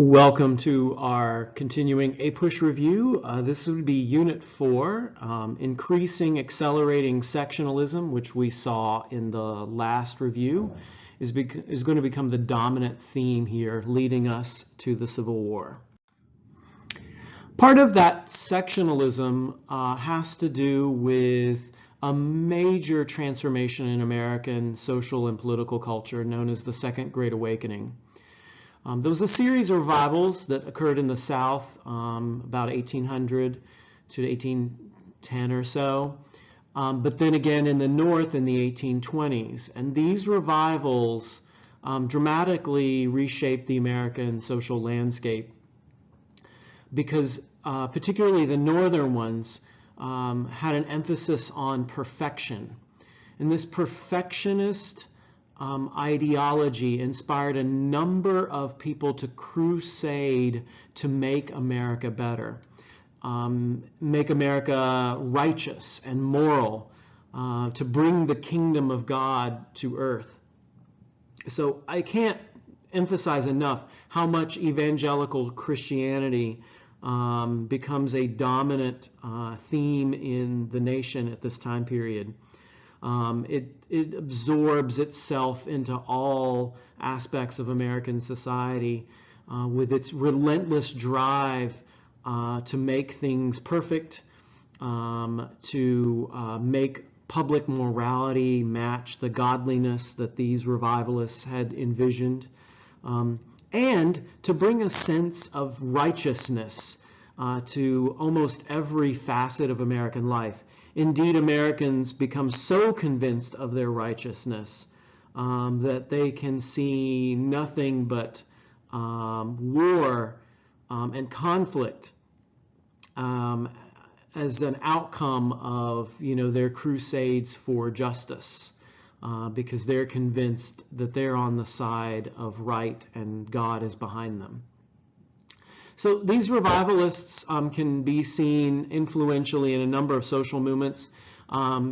Welcome to our continuing APUSH review. This would be Unit 4, Increasing Accelerating Sectionalism, which we saw in the last review, is going to become the dominant theme here, leading us to the Civil War. Part of that sectionalism has to do with a major transformation in American social and political culture known as the Second Great Awakening. There was a series of revivals that occurred in the South about 1800 to 1810 or so, but then again in the North in the 1820s. And these revivals dramatically reshaped the American social landscape because particularly the northern ones had an emphasis on perfection. And this perfectionist ideology inspired a number of people to crusade to make America better, make America righteous and moral, to bring the kingdom of God to earth. So I can't emphasize enough how much evangelical Christianity becomes a dominant theme in the nation at this time period. It absorbs itself into all aspects of American society with its relentless drive to make things perfect, to make public morality match the godliness that these revivalists had envisioned, and to bring a sense of righteousness to almost every facet of American life. Indeed, Americans become so convinced of their righteousness that they can see nothing but war and conflict as an outcome of, their crusades for justice, because they're convinced that they're on the side of right and God is behind them. So these revivalists can be seen influentially in a number of social movements,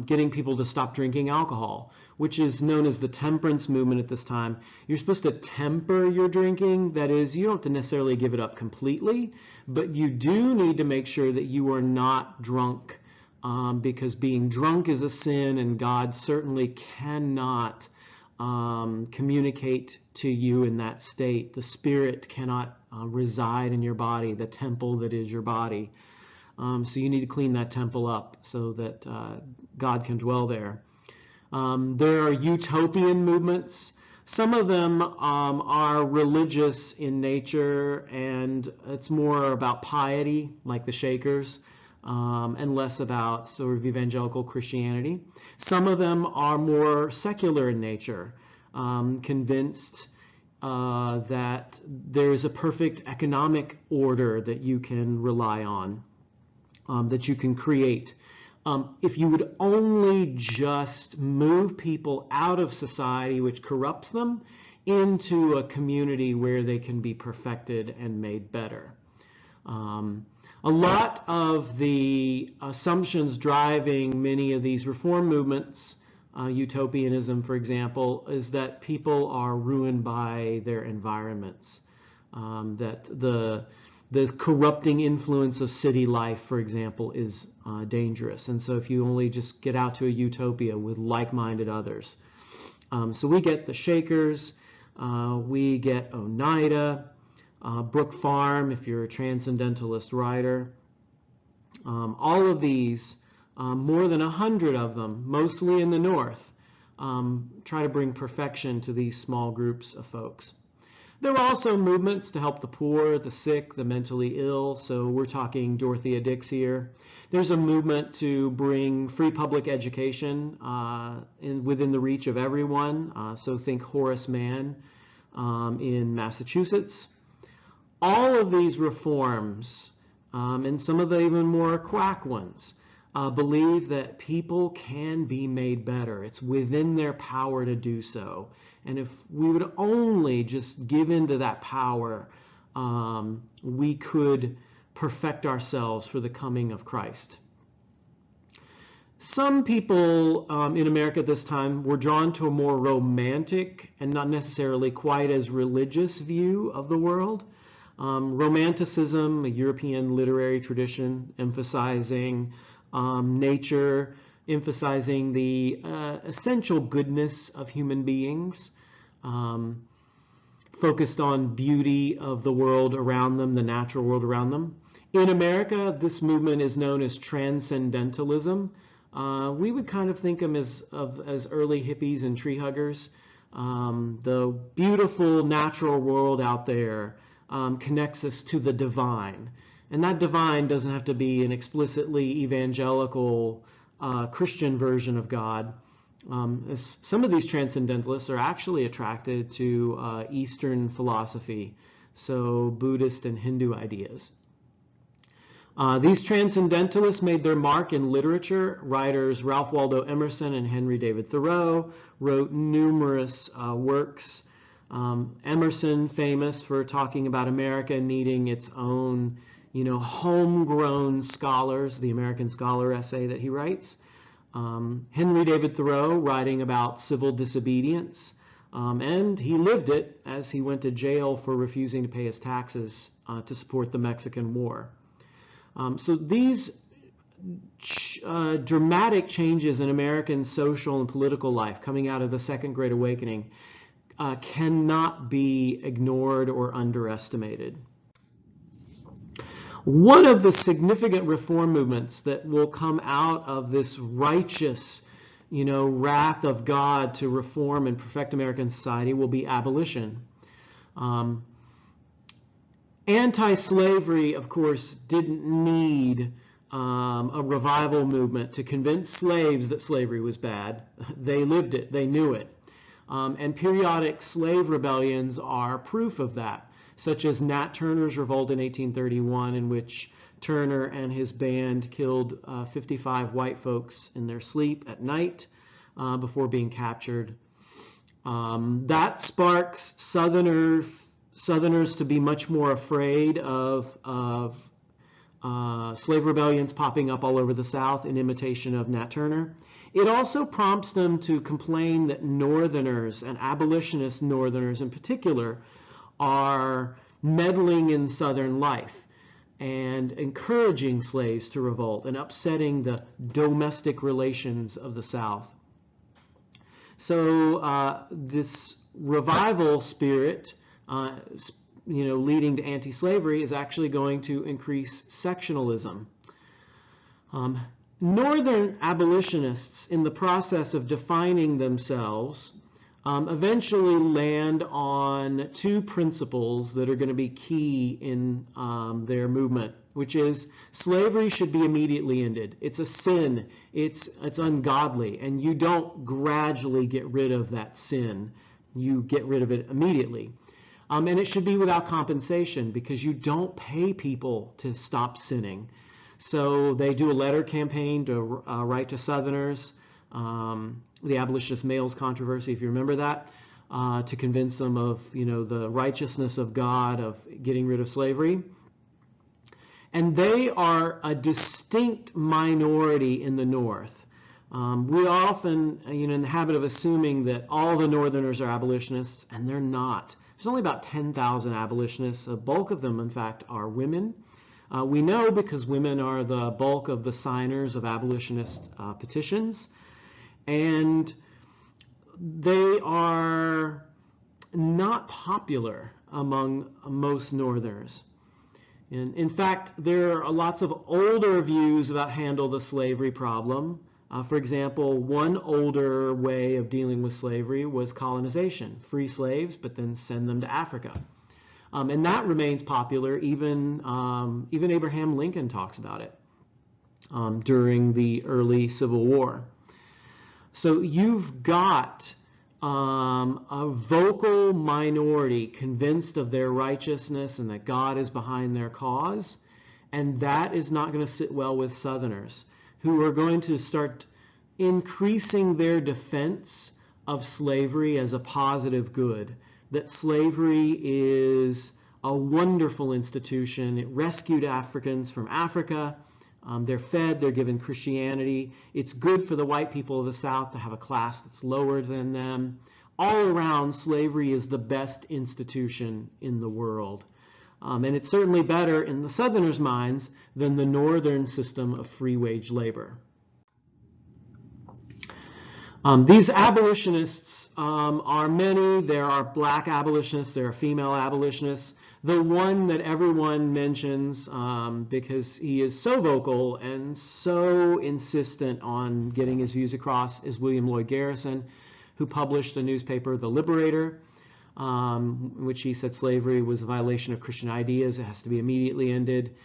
getting people to stop drinking alcohol, which is known as the temperance movement at this time. You're supposed to temper your drinking. That is, you don't have to necessarily give it up completely, but you do need to make sure that you are not drunk, because being drunk is a sin, and God certainly cannot communicate to you in that state. The Spirit cannot reside in your body, the temple that is your body. So you need to clean that temple up so that God can dwell there. There are utopian movements. Some of them are religious in nature, and it's more about piety, like the Shakers, and less about sort of evangelical Christianity. Some of them are more secular in nature, convinced that there is a perfect economic order that you can rely on, that you can create. If you would only just move people out of society, which corrupts them, into a community where they can be perfected and made better. A lot of the assumptions driving many of these reform movements, utopianism, for example, is that people are ruined by their environments, that the corrupting influence of city life, for example, is dangerous. And so if you only just get out to a utopia with like-minded others. So we get the Shakers, we get Oneida, Brook Farm, if you're a transcendentalist writer. All of these, more than 100 of them, mostly in the North, try to bring perfection to these small groups of folks. There were also movements to help the poor, the sick, the mentally ill. So we're talking Dorothea Dix here. There's a movement to bring free public education within the reach of everyone. So think Horace Mann in Massachusetts. All of these reforms, and some of the even more quack ones, believe that people can be made better. It's within their power to do so. And if we would only just give into that power, we could perfect ourselves for the coming of Christ. Some people in America at this time were drawn to a more romantic and not necessarily quite as religious view of the world. Romanticism, a European literary tradition emphasizing nature, emphasizing the essential goodness of human beings, focused on beauty of the world around them, the natural world around them. In America, this movement is known as transcendentalism. We would kind of think of as early hippies and tree huggers. The beautiful natural world out there connects us to the divine. And that divine doesn't have to be an explicitly evangelical Christian version of God. Some of these transcendentalists are actually attracted to Eastern philosophy, so Buddhist and Hindu ideas. These transcendentalists made their mark in literature. Writers Ralph Waldo Emerson and Henry David Thoreau wrote numerous works. Emerson, famous for talking about America needing its own, homegrown scholars, the American Scholar essay that he writes. Henry David Thoreau writing about civil disobedience, and he lived it as he went to jail for refusing to pay his taxes to support the Mexican War. So these dramatic changes in American social and political life coming out of the Second Great Awakening cannot be ignored or underestimated. One of the significant reform movements that will come out of this righteous, wrath of God to reform and perfect American society will be abolition. Anti-slavery, of course, didn't need a revival movement to convince slaves that slavery was bad. They lived it, they knew it. And periodic slave rebellions are proof of that, such as Nat Turner's revolt in 1831, in which Turner and his band killed 55 white folks in their sleep at night before being captured. That sparks Southerners to be much more afraid of slave rebellions popping up all over the South in imitation of Nat Turner. It also prompts them to complain that Northerners, and abolitionist Northerners in particular, are meddling in Southern life and encouraging slaves to revolt and upsetting the domestic relations of the South. So this revival spirit, leading to anti-slavery, is actually going to increase sectionalism. Northern abolitionists, in the process of defining themselves, eventually land on two principles that are going to be key in their movement, which is slavery should be immediately ended. It's a sin, it's ungodly, and you don't gradually get rid of that sin. You get rid of it immediately. And it should be without compensation, because you don't pay people to stop sinning. So they do a letter campaign to write to Southerners, the abolitionist males controversy, if you remember that, to convince them of the righteousness of God, of getting rid of slavery. And they are a distinct minority in the North. We are often in the habit of assuming that all the Northerners are abolitionists, and they're not. There's only about 10,000 abolitionists. A bulk of them, in fact, are women. We know because women are the bulk of the signers of abolitionist petitions, and they are not popular among most Northerners. In fact, there are lots of older views about handle the slavery problem. For example, one older way of dealing with slavery was colonization. Free slaves, but then send them to Africa. And that remains popular. Even Abraham Lincoln talks about it during the early Civil War. So you've got a vocal minority convinced of their righteousness and that God is behind their cause, and that is not going to sit well with Southerners, who are going to start increasing their defense of slavery as a positive good, that slavery is a wonderful institution. It rescued Africans from Africa. They're fed, they're given Christianity. It's good for the white people of the South to have a class that's lower than them. All around, slavery is the best institution in the world. And it's certainly better in the Southerners' minds than the Northern system of free wage labor. These abolitionists are many. There are black abolitionists, there are female abolitionists. The one that everyone mentions because he is so vocal and so insistent on getting his views across is William Lloyd Garrison, who published a newspaper, The Liberator, in which he said slavery was a violation of Christian ideas. It has to be immediately ended.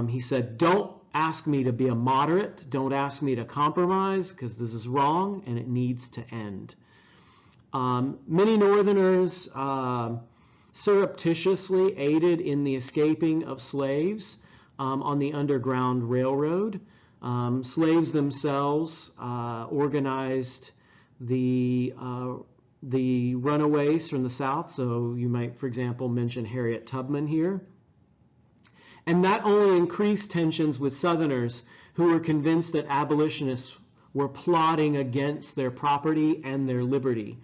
He said, don't ask me to be a moderate. Don't ask me to compromise, because this is wrong and it needs to end. Many Northerners surreptitiously aided in the escaping of slaves on the Underground Railroad. Slaves themselves organized the runaways from the South. So you might, for example, mention Harriet Tubman here. And that only increased tensions with Southerners who were convinced that abolitionists were plotting against their property and their liberty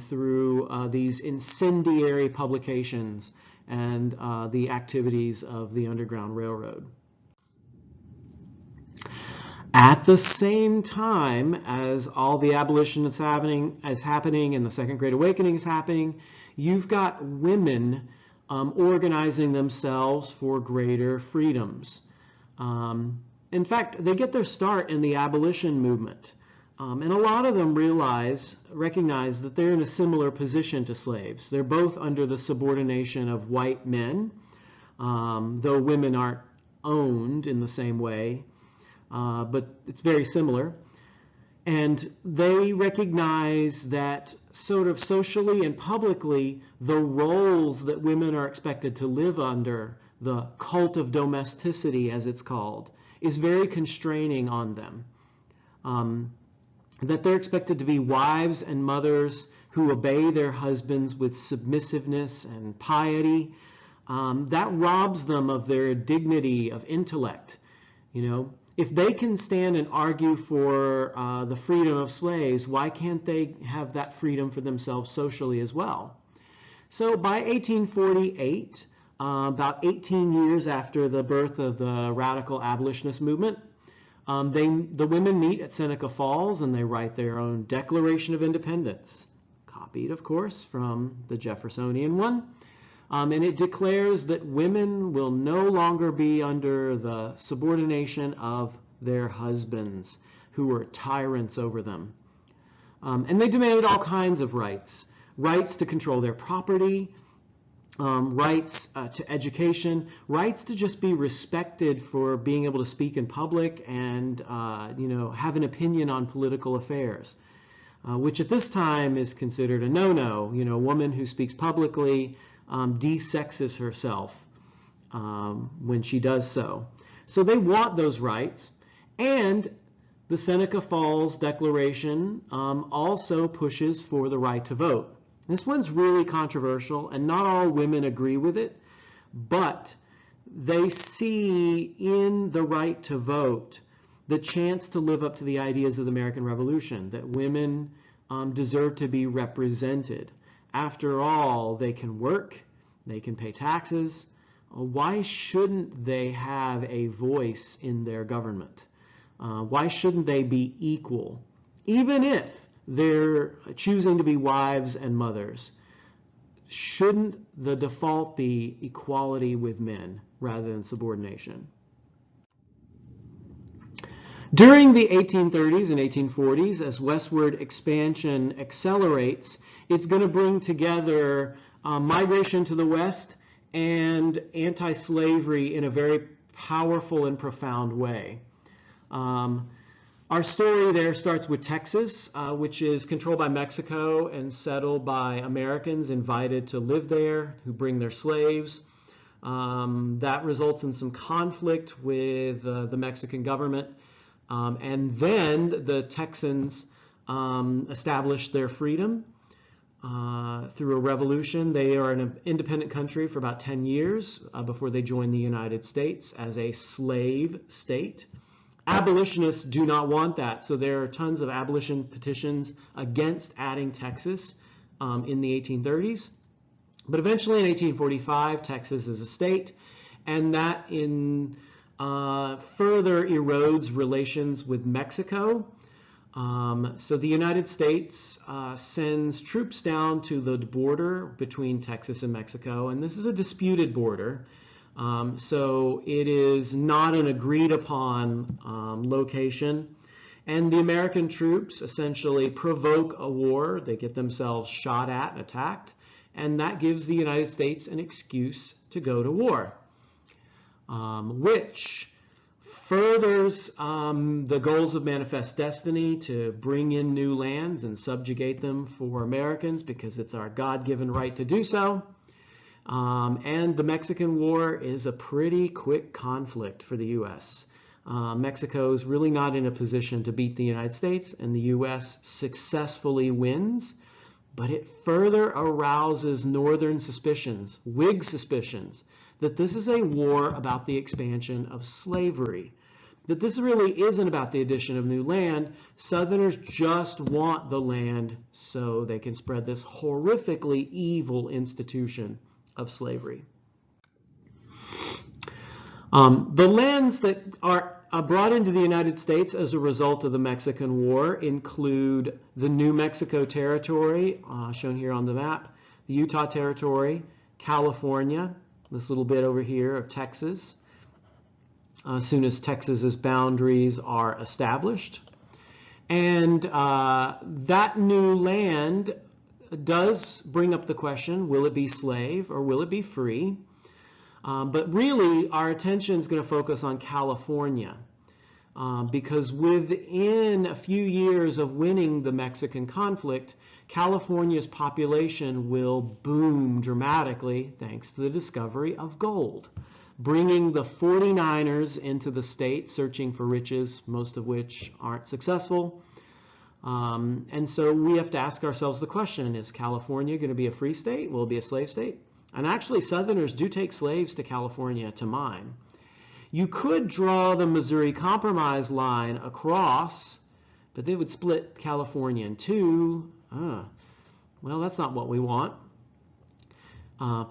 through these incendiary publications and the activities of the Underground Railroad. At the same time as all the abolition is happening and the Second Great Awakening is happening, you've got women organizing themselves for greater freedoms. In fact, they get their start in the abolition movement. And a lot of them recognize that they're in a similar position to slaves. They're both under the subordination of white men, though women aren't owned in the same way, but it's very similar. And they recognize that sort of socially and publicly, the roles that women are expected to live under, the cult of domesticity as it's called, is very constraining on them. That they're expected to be wives and mothers who obey their husbands with submissiveness and piety. That robs them of their dignity of intellect. You know, if they can stand and argue for the freedom of slaves, why can't they have that freedom for themselves socially as well? So by 1848, about 18 years after the birth of the radical abolitionist movement, the women meet at Seneca Falls and they write their own Declaration of Independence, copied, of course, from the Jeffersonian one. And it declares that women will no longer be under the subordination of their husbands, who were tyrants over them. And they demanded all kinds of rights. Rights to control their property, rights to education, rights to just be respected for being able to speak in public and have an opinion on political affairs, which at this time is considered a no-no. You know, a woman who speaks publicly de-sexes herself when she does so. So they want those rights, and the Seneca Falls Declaration also pushes for the right to vote. This one's really controversial, and not all women agree with it, but they see in the right to vote the chance to live up to the ideas of the American Revolution, that women deserve to be represented. After all, they can work, they can pay taxes. Why shouldn't they have a voice in their government? Why shouldn't they be equal, even if they're choosing to be wives and mothers? Shouldn't the default be equality with men rather than subordination? During the 1830s and 1840s, as westward expansion accelerates, it's going to bring together migration to the West and anti-slavery in a very powerful and profound way. Our story there starts with Texas, which is controlled by Mexico and settled by Americans invited to live there, who bring their slaves. That results in some conflict with the Mexican government. And then the Texans establish their freedom through a revolution. They are an independent country for about 10 years before they join the United States as a slave state. Abolitionists do not want that, so there are tons of abolition petitions against adding Texas in the 1830s. But eventually in 1845, Texas is a state, and that further erodes relations with Mexico. So the United States sends troops down to the border between Texas and Mexico, and this is a disputed border. So it is not an agreed upon location. And the American troops essentially provoke a war. They get themselves shot at and attacked, and that gives the United States an excuse to go to war, which furthers the goals of Manifest Destiny to bring in new lands and subjugate them for Americans because it's our God-given right to do so. And the Mexican War is a pretty quick conflict for the U.S. Mexico is really not in a position to beat the United States, and the U.S. successfully wins, but it further arouses Northern suspicions, Whig suspicions, that this is a war about the expansion of slavery, that this really isn't about the addition of new land. Southerners just want the land so they can spread this horrifically evil institution of slavery. The lands that are brought into the United States as a result of the Mexican War include the New Mexico Territory, shown here on the map, the Utah Territory, California, this little bit over here of Texas, as soon as Texas's boundaries are established. And that new land does bring up the question, will it be slave or will it be free? But really, our attention is going to focus on California because within a few years of winning the Mexican conflict, California's population will boom dramatically thanks to the discovery of gold, bringing the 49ers into the state searching for riches, most of which aren't successful. And so we have to ask ourselves the question, is California going to be a free state? Will it be a slave state? And actually, Southerners do take slaves to California to mine. You could draw the Missouri Compromise line across, but they would split California in two. Well, that's not what we want.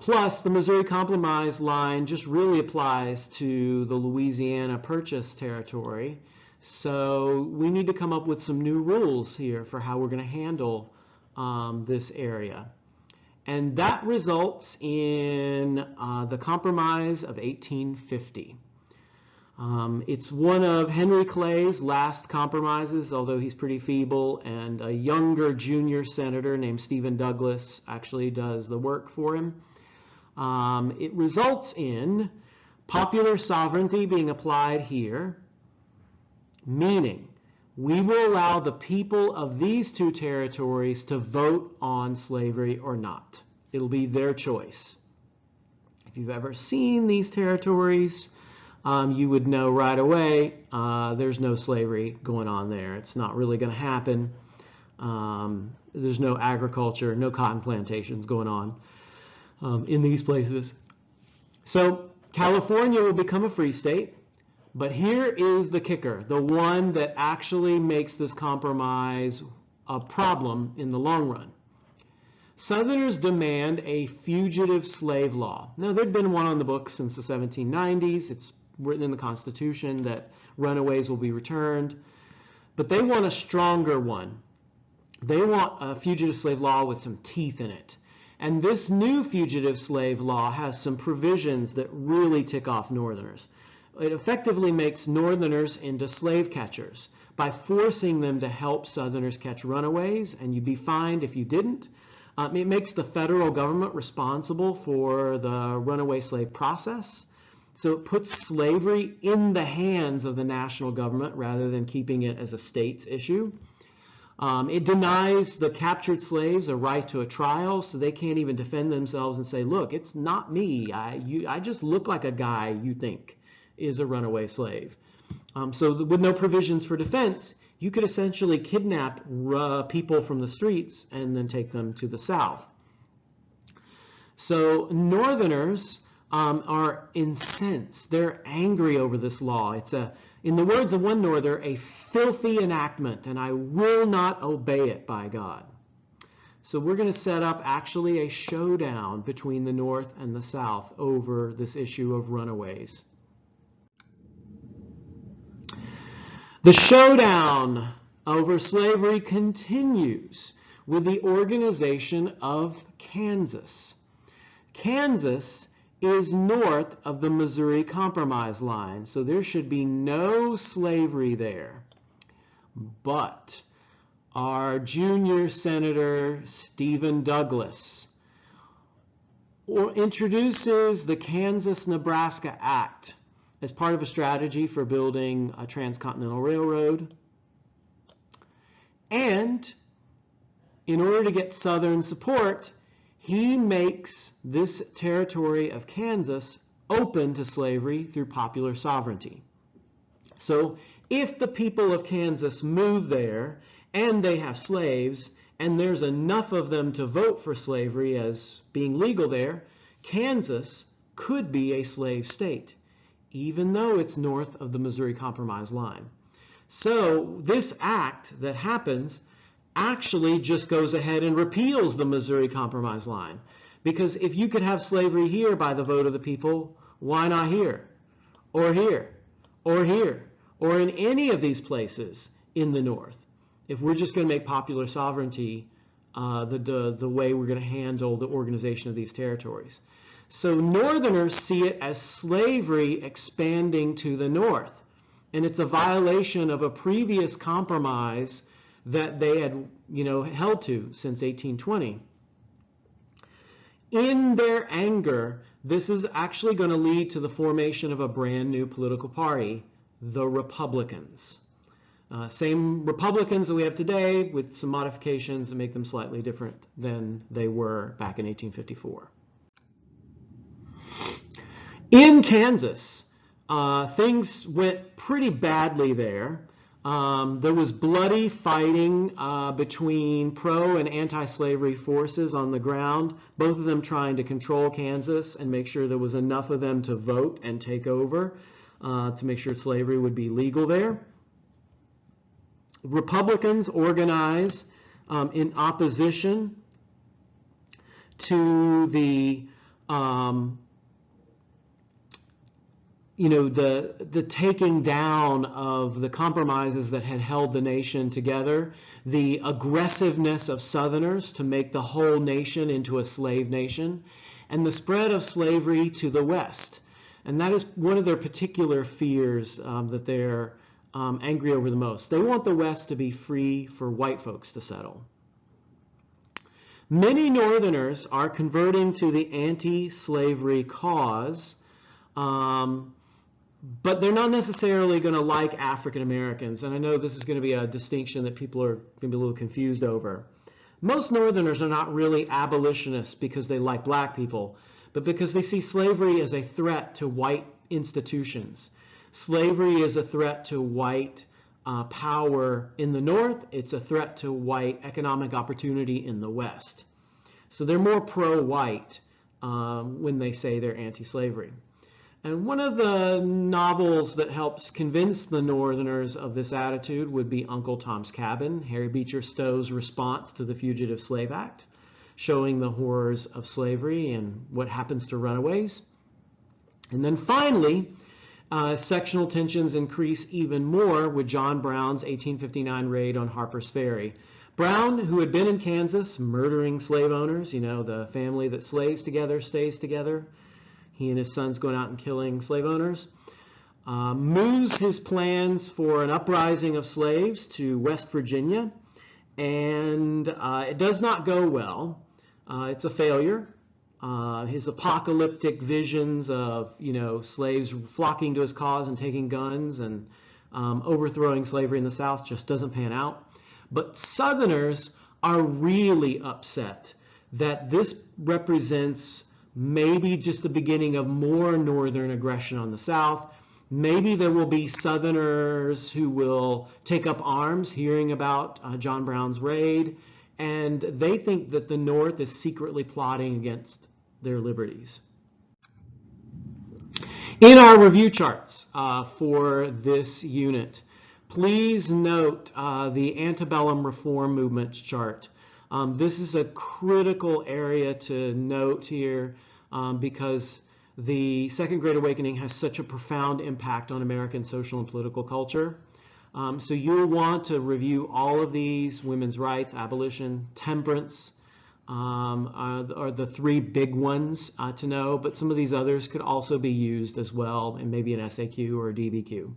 Plus, the Missouri Compromise line just really applies to the Louisiana Purchase territory. So we need to come up with some new rules here for how we're going to handle this area. And that results in the Compromise of 1850. It's one of Henry Clay's last compromises, although he's pretty feeble, and a younger junior senator named Stephen Douglas actually does the work for him. It results in popular sovereignty being applied here, meaning we will allow the people of these two territories to vote on slavery or not. It'll be their choice. If you've ever seen these territories, you would know right away there's no slavery going on there. It's not really going to happen. There's no agriculture, no cotton plantations going on in these places. So California will become a free state. But here is the kicker, the one that actually makes this compromise a problem in the long run. Southerners demand a fugitive slave law. Now, there'd been one on the books since the 1790s. It's written in the Constitution that runaways will be returned. But they want a stronger one. They want a fugitive slave law with some teeth in it. And this new fugitive slave law has some provisions that really tick off Northerners. It effectively makes Northerners into slave catchers by forcing them to help Southerners catch runaways, and you'd be fined if you didn't. It makes the federal government responsible for the runaway slave process. So it puts slavery in the hands of the national government rather than keeping it as a state's issue. It denies the captured slaves a right to a trial, so they can't even defend themselves and say, look, it's not me. I just look like a guy you think is a runaway slave. So with no provisions for defense, you could essentially kidnap people from the streets and then take them to the South. So Northerners are incensed. They're angry over this law. It's in the words of one Northerner, a filthy enactment, and I will not obey it, by God. So we're going to set up actually a showdown between the North and the South over this issue of runaways. The showdown over slavery continues with the organization of Kansas. Kansas is north of the Missouri Compromise line, so there should be no slavery there. But our junior Senator Stephen Douglas introduces the Kansas-Nebraska Act as part of a strategy for building a transcontinental railroad. And in order to get Southern support, he makes this territory of Kansas open to slavery through popular sovereignty. So if the people of Kansas move there and they have slaves and there's enough of them to vote for slavery as being legal there, Kansas could be a slave state, even though it's north of the Missouri Compromise line. So this act that happens actually just goes ahead and repeals the Missouri Compromise line. Because if you could have slavery here by the vote of the people, why not here, or here, or here, or in any of these places in the North? If we're just going to make popular sovereignty the way we're going to handle the organization of these territories. So Northerners see it as slavery expanding to the North. And it's a violation of a previous compromise that they had, held to since 1820. In their anger, this is actually going to lead to the formation of a brand new political party, the Republicans. Same Republicans that we have today with some modifications that make them slightly different than they were back in 1854. In Kansas, things went pretty badly there. There was bloody fighting between pro and anti-slavery forces on the ground, both of them trying to control Kansas and make sure there was enough of them to vote and take over to make sure slavery would be legal there. Republicans organize in opposition to the the taking down of the compromises that had held the nation together, the aggressiveness of Southerners to make the whole nation into a slave nation, and the spread of slavery to the West. And that is one of their particular fears that they're angry over the most. They want the West to be free for white folks to settle. Many Northerners are converting to the anti-slavery cause, but they're not necessarily going to like African Americans. And I know this is going to be a distinction that people are going to be a little confused over. Most Northerners are not really abolitionists because they like black people, but because they see slavery as a threat to white institutions. Slavery is a threat to white power in the North. It's a threat to white economic opportunity in the West. So they're more pro-white when they say they're anti-slavery. And one of the novels that helps convince the Northerners of this attitude would be Uncle Tom's Cabin, Harry Beecher Stowe's response to the Fugitive Slave Act, showing the horrors of slavery and what happens to runaways. And then finally, sectional tensions increase even more with John Brown's 1859 raid on Harper's Ferry. Brown, who had been in Kansas murdering slave owners, the family that slaves together stays together, he and his sons going out and killing slave owners, moves his plans for an uprising of slaves to West Virginia, and it does not go well. It's a failure. His apocalyptic visions of, slaves flocking to his cause and taking guns and overthrowing slavery in the South just doesn't pan out. But Southerners are really upset that this represents maybe just the beginning of more Northern aggression on the South. Maybe there will be Southerners who will take up arms hearing about John Brown's raid, and they think that the North is secretly plotting against their liberties. In our review charts for this unit, please note the antebellum reform movement chart. This is a critical area to note here because the Second Great Awakening has such a profound impact on American social and political culture. So you'll want to review all of these: women's rights, abolition, temperance, are the three big ones to know, but some of these others could also be used as well in maybe an SAQ or a DBQ.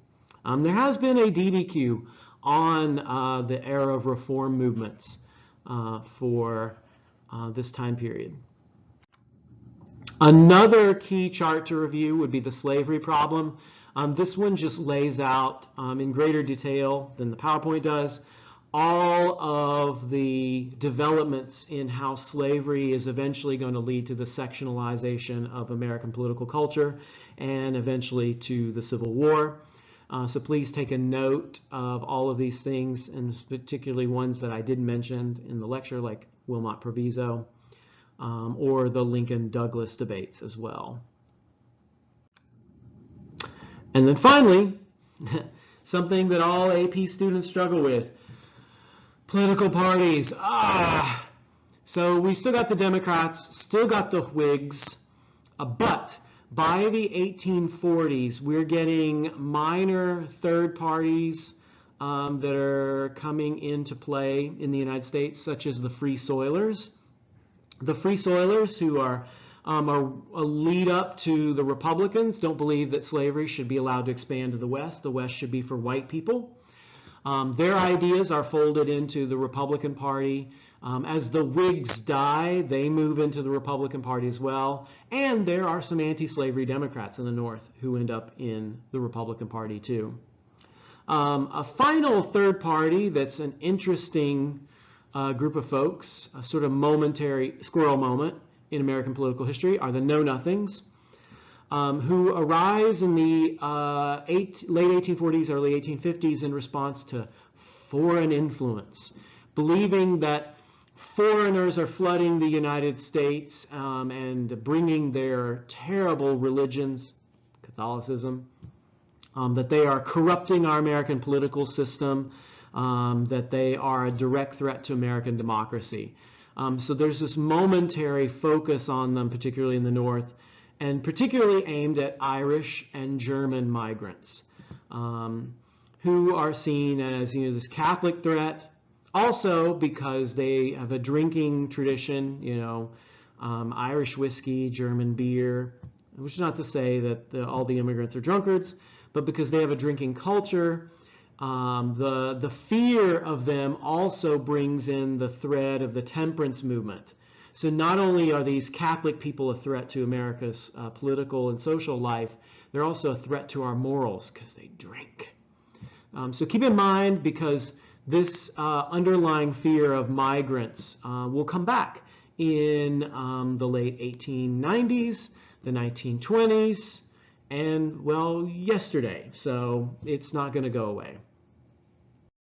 There has been a DBQ on the era of reform movements for this time period. Another key chart to review would be the slavery problem. This one just lays out in greater detail than the PowerPoint does all of the developments in how slavery is eventually going to lead to the sectionalization of American political culture and eventually to the Civil War. So please take a note of all of these things, and particularly ones that I didn't mention in the lecture, like Wilmot Proviso or the Lincoln-Douglas debates as well. And then finally, something that all AP students struggle with: political parties. So we still got the Democrats, still got the Whigs, but by the 1840s, we're getting minor third parties that are coming into play in the United States, such as the Free Soilers. The Free Soilers, who are a lead up to the Republicans, don't believe that slavery should be allowed to expand to the West. The West should be for white people. Their ideas are folded into the Republican Party. As the Whigs die, they move into the Republican Party as well. And there are some anti-slavery Democrats in the North who end up in the Republican Party too. A final third party that's an interesting group of folks, a sort of momentary squirrel moment in American political history, are the Know-Nothings, who arise in the late 1840s, early 1850s in response to foreign influence, believing that foreigners are flooding the United States and bringing their terrible religions, Catholicism, that they are corrupting our American political system, that they are a direct threat to American democracy. So there's this momentary focus on them, particularly in the North, and particularly aimed at Irish and German migrants, who are seen as, this Catholic threat. Also because they have a drinking tradition, Irish whiskey, German beer, which is not to say that all the immigrants are drunkards, but because they have a drinking culture. The fear of them also brings in the thread of the temperance movement. So not only are these Catholic people a threat to America's political and social life, they're also a threat to our morals because they drink. So keep in mind, because this underlying fear of migrants will come back in the late 1890s, the 1920s, and, well, yesterday. So it's not going to go away.